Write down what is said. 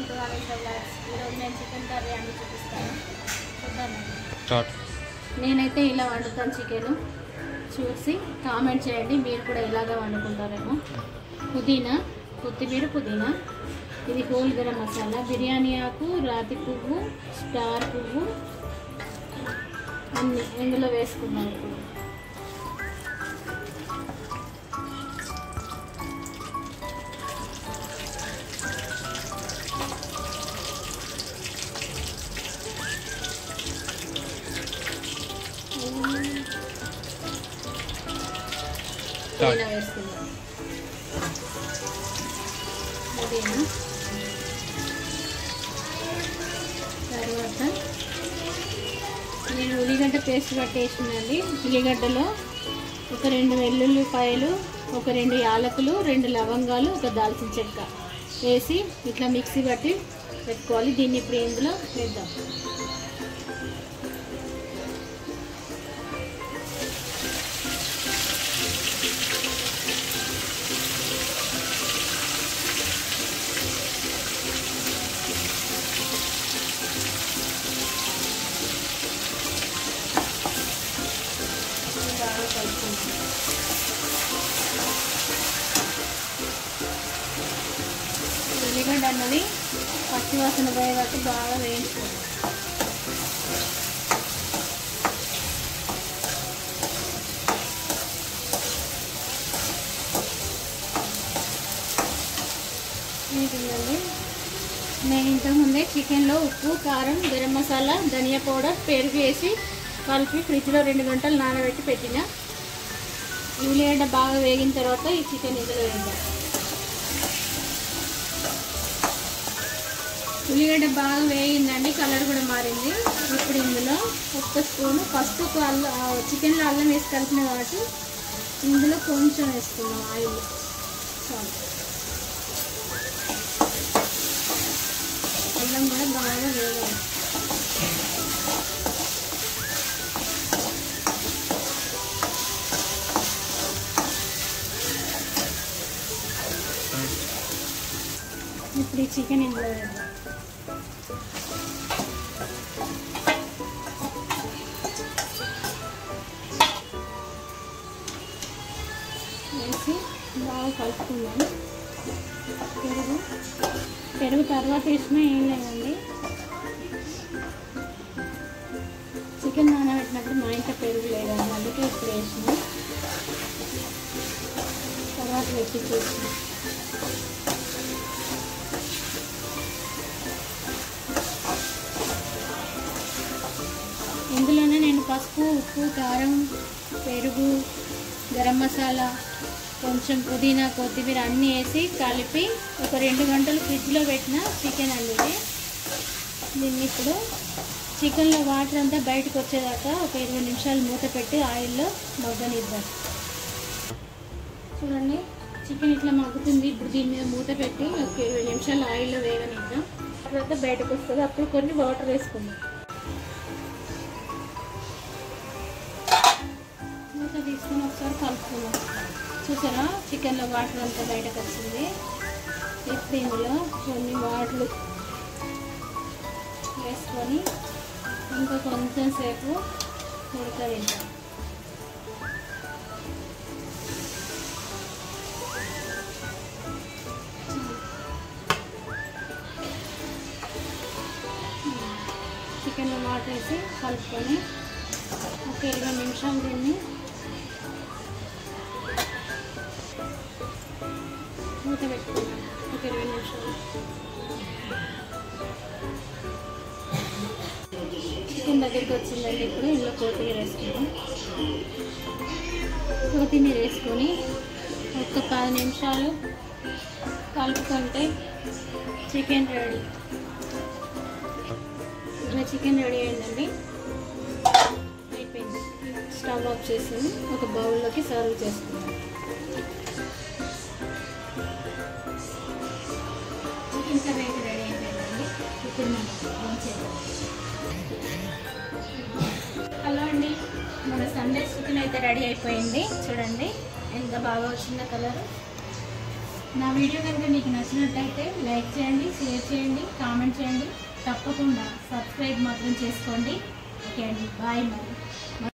Welcome to Anisha vlogs. ఈరోజు నేను chicken curry అని చూపిస్తాను. చూద్దామండి. నేనైతే ఇలా వండుతాను చికెన్. చూసి కామెంట్ చేయండి మీరు కూడా ఇలాగా వండుకుంటారేమో. పుదీనా, కొత్తిమీర, పుదీనా, ఇది హోల్ గరం మసాలా, బిర్యానీ ఆకు, రాతి పువ్వు, స్టార్ పువ్వు అన్నీ ఇందులో వేసుకున్నాం. ఇప్పుడు పుదీనా వేసుకున్నాం. పుదీనా తర్వాత నేను ఉల్లిగడ్డ పేస్ట్ పట్టేసిందండి. ఉల్లిగడ్డలో ఒక 2 వెల్లుల్లిపాయలు, ఒక 2 యాలకులు, 2 లవంగాలు, ఒక దాల్చిన చెక్క వేసి ఇట్లా మిక్సీ పట్టి పెట్టుకోవాలి. దీన్ని ఇప్పుడు ఇందులో వేద్దాం. బాగా కలుపుకుంటాం. ఉల్లిగడ్డ అన్నది పచ్చివాసన పోయేటట్టు బాగా వేయించుకోవాలి. ఏంటండి, నేను ఇంతకుముందే చికెన్లో ఉప్పు, కారం, గరం మసాలా, ధనియా పౌడర్, పెరుగు వేసి కలిపి ఫ్రిడ్జ్లో 2 గంటలు నానబెట్టి పెట్టిన. ఉల్లిగడ్డ బాగా వేగిన తర్వాత ఈ చికెన్ ఇందులో వేద్దాం. ఉల్లిగడ్డ బాగా వేగిందండి, కలర్ కూడా మారింది. ఇప్పుడు ఇందులో 1 స్పూను ఫస్ట్ చికెన్లో అల్లం వేసి కలిపిన కాబట్టి ఇందులో కొంచెం వేసుకున్నాం ఆయిల్. చాలు. అల్లం కూడా బాగా వేగాలి. ఇప్పుడు ఈ చికెన్ ఇందులో వేద్దాం. వేసి బాగా కలుపుకుందాం. పెరుగు తర్వాత వేసినా ఏం లేదండి. చికెన్ నానబెట్టినప్పుడు మా ఇంట్లో పెరుగు లేదండి, అందుకే ఇప్పుడు వేసిన. తర్వాత పెట్టి చూసిన. ఇందులోనే నేను పసుపు, ఉప్పు, కారం, పెరుగు, గరం మసాలా, కొంచెం పుదీనా, కొత్తిమీర అన్నీ వేసి కలిపి ఒక 2 గంటలు ఫ్రిడ్జ్లో పెట్టిన చికెన్ అండి ఇది. దీన్ని ఇప్పుడు చికెన్లో వాటర్ అంతా బయటకు వచ్చేదాకా ఒక 20 నిమిషాలు మూత పెట్టి ఆయిల్లో మగ్గనిద్దాం. చూడండి, చికెన్ ఇట్లా మగ్గుతుంది. ఇప్పుడు దీని మీద మూత పెట్టి ఒక 20 నిమిషాలు ఆయిల్లో వేగనిద్దాం. తర్వాత బయటకు వస్తుంది. అప్పుడు కొన్ని వాటర్ వేసుకుందాం. మూత తీసుకుని ఒకసారి కలుపుకుందాం. చూసారా, చికెన్లో వాటర్ అంతా బయటకు వచ్చింది. ఇప్పుడు ఇందులో కొన్ని వాటర్ వేసుకొని ఇంకా కొంచెం సేపు ఉడకనిద్దాం. చికెన్లో వాటర్ వేసి కలుపుకొని ఒక 20 నిమిషాలు దీన్ని మూత పెట్టుకున్నాం. ఒక 20 నిమిషాలు. చికెన్ దగ్గరికి వచ్చిందండి. ఇప్పుడు ఇందులో కొత్తిమీర వేసుకుందాం. కొత్తిమీర వేసుకొని ఒక 10 నిమిషాలు కలుపుకుంటే చికెన్ రెడీ. ఇలా చికెన్ రెడీ అయిందండి, అయిపోయింది. స్టవ్ ఆఫ్ చేసి ఒక బౌల్లోకి సర్వ్ చేసుకుందాం. చికెన్ కర్రీ అయితే రెడీ అయిపోయిందండి. ఇప్పుడు మనం చేద్దాం. హలో అండి, మన సండే చికెన్ అయితే రెడీ అయిపోయింది. చూడండి ఎంత బాగా వచ్చిందో కలర్. నా వీడియో కనుక మీకు నచ్చినట్టయితే లైక్ చేయండి, షేర్ చేయండి, కామెంట్ చేయండి. తప్పకుండా సబ్స్క్రైబ్ మాత్రం చేసుకోండి. ఓకే అండి, బాయ్. మరి